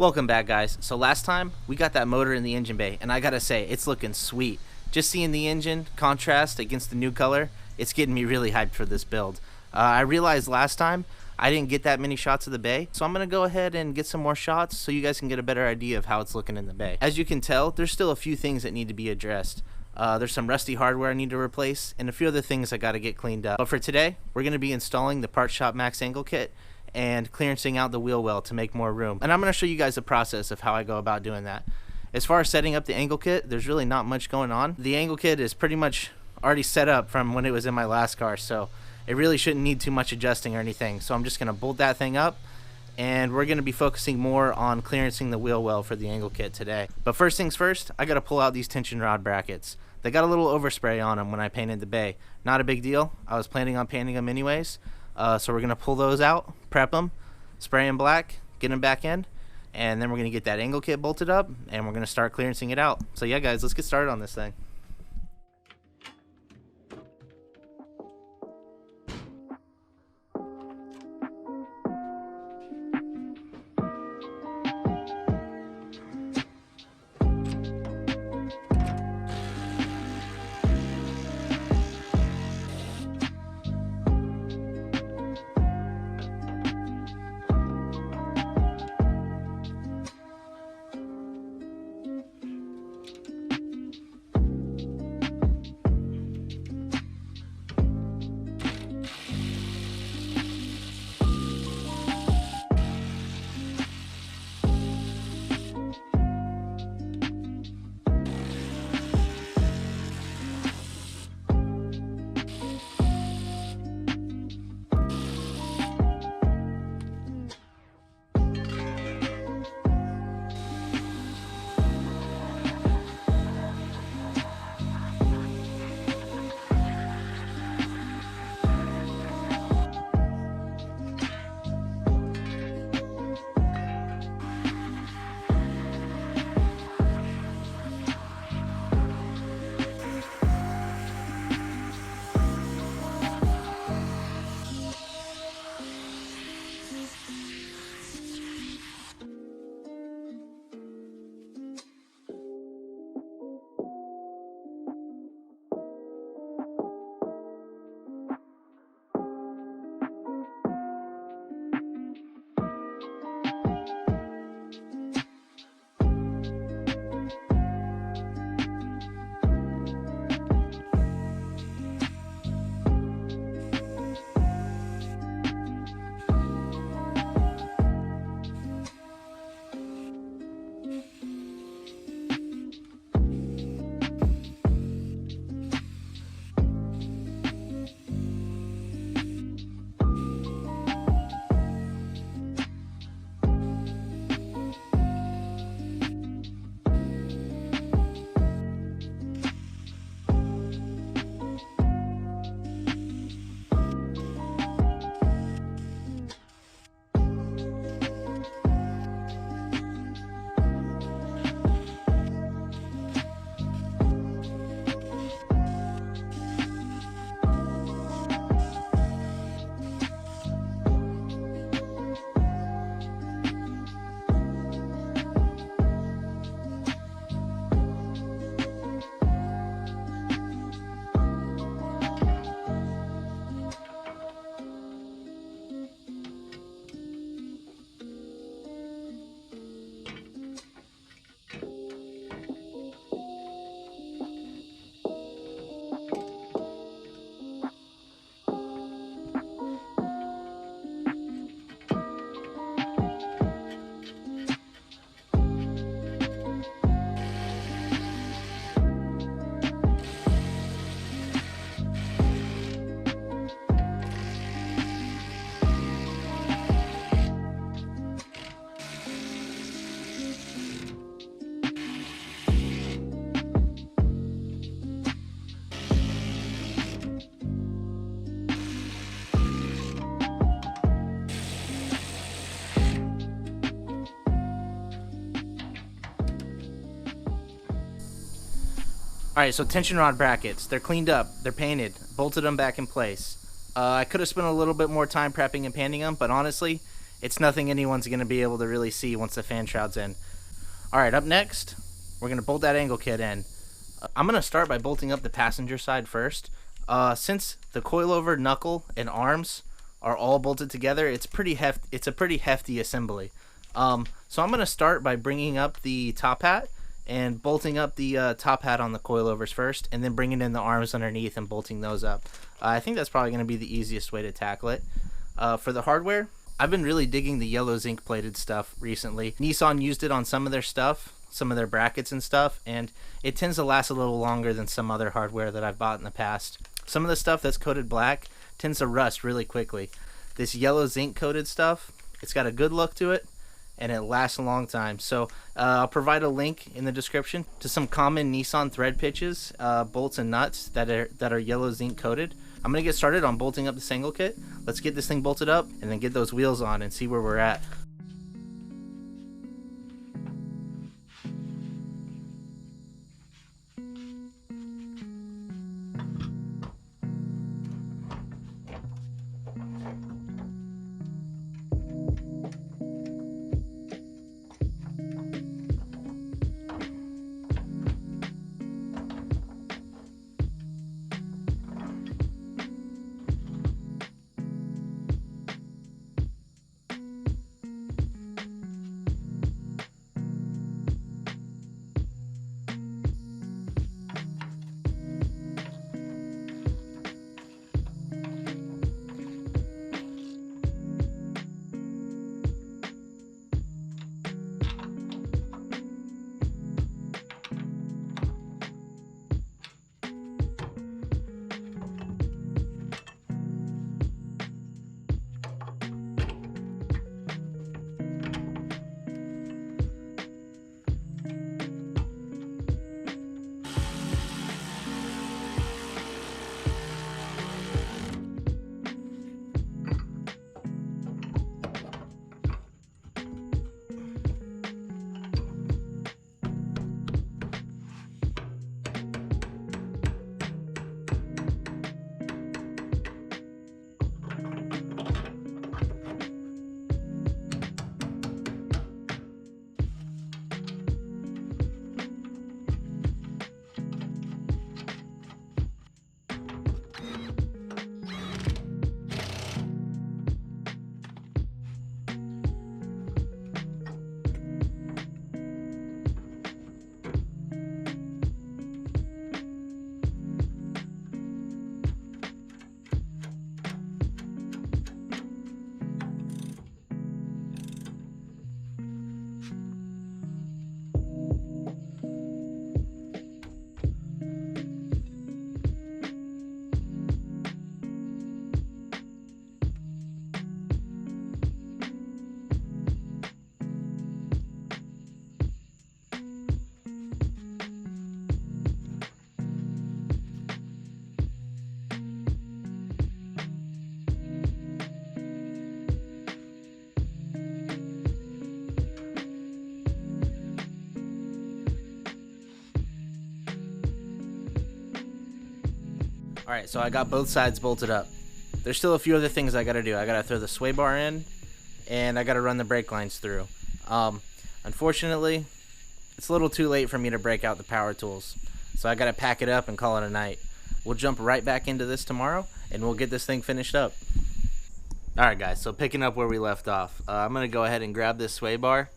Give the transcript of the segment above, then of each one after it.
Welcome back, guys. So last time we got that motor in the engine bay, and I gotta say, it's looking sweet. Just seeing the engine contrast against the new color, it's getting me really hyped for this build. I realized last time I didn't get that many shots of the bay, so I'm gonna go ahead and get some more shots so you guys can get a better idea of how it's looking in the bay. As you can tell, there's still a few things that need to be addressed. There's some rusty hardware I need to replace, and a few other things I gotta get cleaned up. But for today, we're gonna be installing the Part Shop Max Angle Kit and clearancing out the wheel well to make more room. And I'm going to show you guys the process of how I go about doing that. As far as setting up the angle kit, there's really not much going on. The angle kit is pretty much already set up from when it was in my last car, so it really shouldn't need too much adjusting or anything. So I'm just going to bolt that thing up, and we're going to be focusing more on clearancing the wheel well for the angle kit today. But first things first, I got to pull out these tension rod brackets. They got a little overspray on them when I painted the bay. Not a big deal. I was planning on painting them anyways. So we're going to pull those out, prep them, spray them black, get them back in, and then we're going to get that angle kit bolted up, and we're going to start clearancing it out. So yeah, guys, let's get started on this thing. Alright, so tension rod brackets, they're cleaned up, they're painted, bolted them back in place. I could have spent a little bit more time prepping and painting them, but honestly, it's nothing anyone's going to be able to really see once the fan shroud's in. Alright, up next, we're going to bolt that angle kit in. I'm going to start by bolting up the passenger side first. Since the coilover knuckle and arms are all bolted together, it's a pretty hefty assembly. So I'm going to start by bringing up the top hat and bolting up the top hat on the coilovers first, and then bringing in the arms underneath and bolting those up. I think that's probably going to be the easiest way to tackle it. For the hardware, I've been really digging the yellow zinc plated stuff recently. Nissan used it on some of their stuff, some of their brackets and stuff, and it tends to last a little longer than some other hardware that I've bought in the past. Some of the stuff that's coated black tends to rust really quickly. This yellow zinc coated stuff, it's got a good look to it, and it lasts a long time. So I'll provide a link in the description to some common Nissan thread pitches, bolts and nuts that are yellow zinc coated. I'm gonna get started on bolting up this angle kit. Let's get this thing bolted up and then get those wheels on and see where we're at. Alright, so I got both sides bolted up. There's still a few other things I gotta do. I gotta throw the sway bar in, and I gotta run the brake lines through. Unfortunately, it's a little too late for me to break out the power tools, so I gotta pack it up and call it a night. We'll jump right back into this tomorrow, and we'll get this thing finished up. Alright guys, so picking up where we left off, I'm gonna go ahead and grab this sway bar,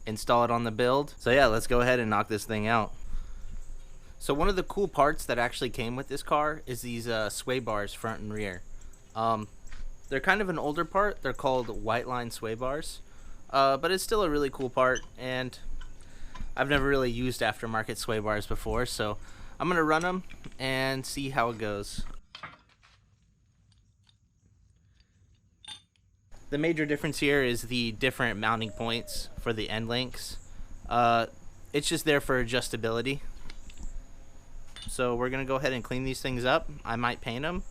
install it on the build. So yeah, let's go ahead and knock this thing out. So one of the cool parts that actually came with this car is these sway bars front and rear. They're kind of an older part. They're called white line sway bars, but it's still a really cool part, and I've never really used aftermarket sway bars before, so I'm gonna run them and see how it goes. The major difference here is the different mounting points for the end links. It's just there for adjustability. So we're gonna go ahead and clean these things up. I might paint them,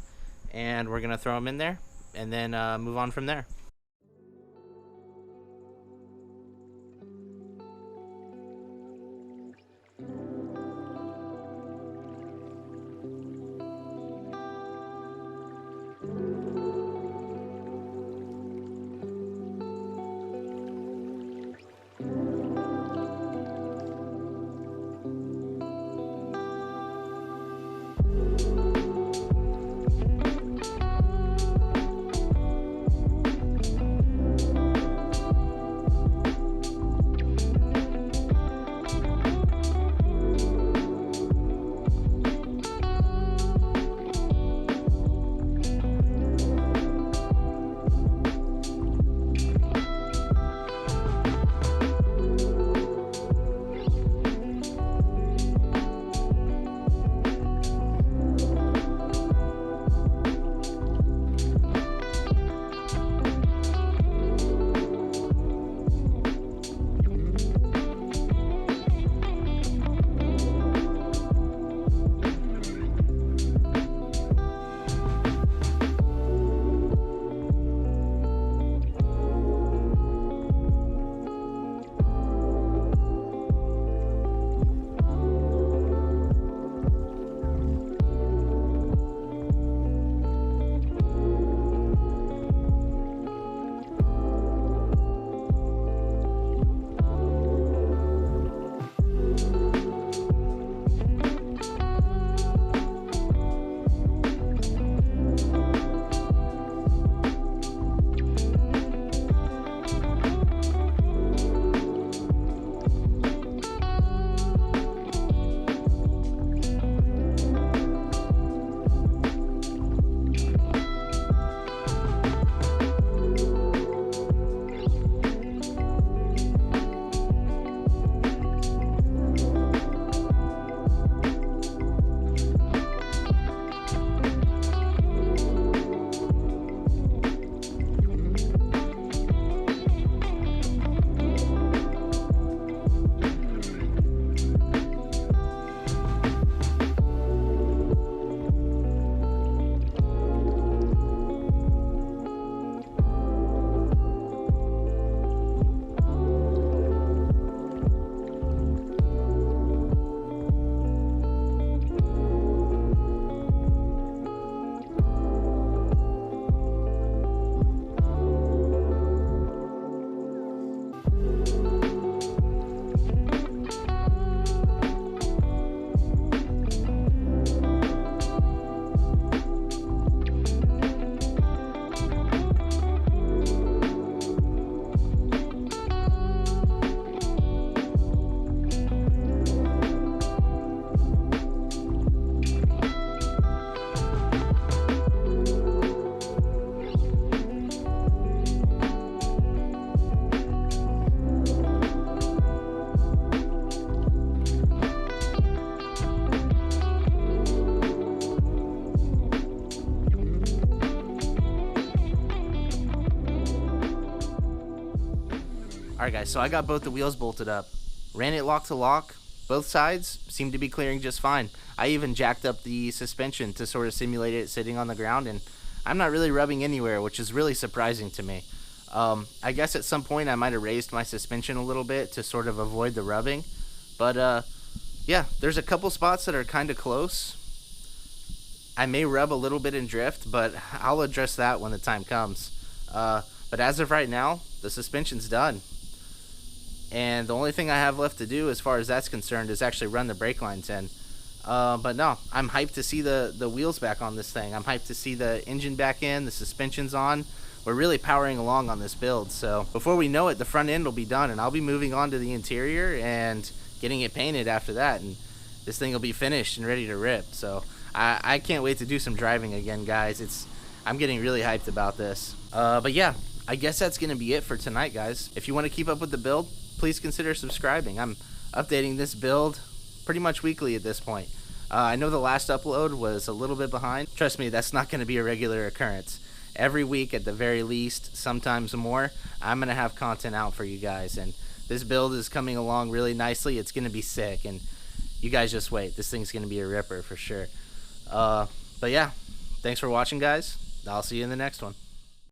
and we're gonna throw them in there and then move on from there. Alright guys, so I got both the wheels bolted up. Ran it lock to lock. Both sides seem to be clearing just fine. I even jacked up the suspension to sort of simulate it sitting on the ground, and I'm not really rubbing anywhere, which is really surprising to me. I guess at some point I might have raised my suspension a little bit to sort of avoid the rubbing. But yeah, there's a couple spots that are kind of close. I may rub a little bit and drift, but I'll address that when the time comes. But as of right now, the suspension's done. And the only thing I have left to do as far as that's concerned is actually run the brake lines in. But no, I'm hyped to see the wheels back on this thing. I'm hyped to see the engine back in, the suspension's on. We're really powering along on this build. So before we know it, the front end will be done, and I'll be moving on to the interior and getting it painted after that. And this thing will be finished and ready to rip. So I can't wait to do some driving again, guys. I'm getting really hyped about this. But yeah, I guess that's going to be it for tonight, guys. If you want to keep up with the build, please consider subscribing. I'm updating this build pretty much weekly at this point. I know the last upload was a little bit behind. Trust me, that's not going to be a regular occurrence. Every week at the very least, sometimes more, I'm going to have content out for you guys. And this build is coming along really nicely. It's going to be sick, and you guys just wait. This thing's going to be a ripper for sure. But yeah, thanks for watching, guys. I'll see you in the next one.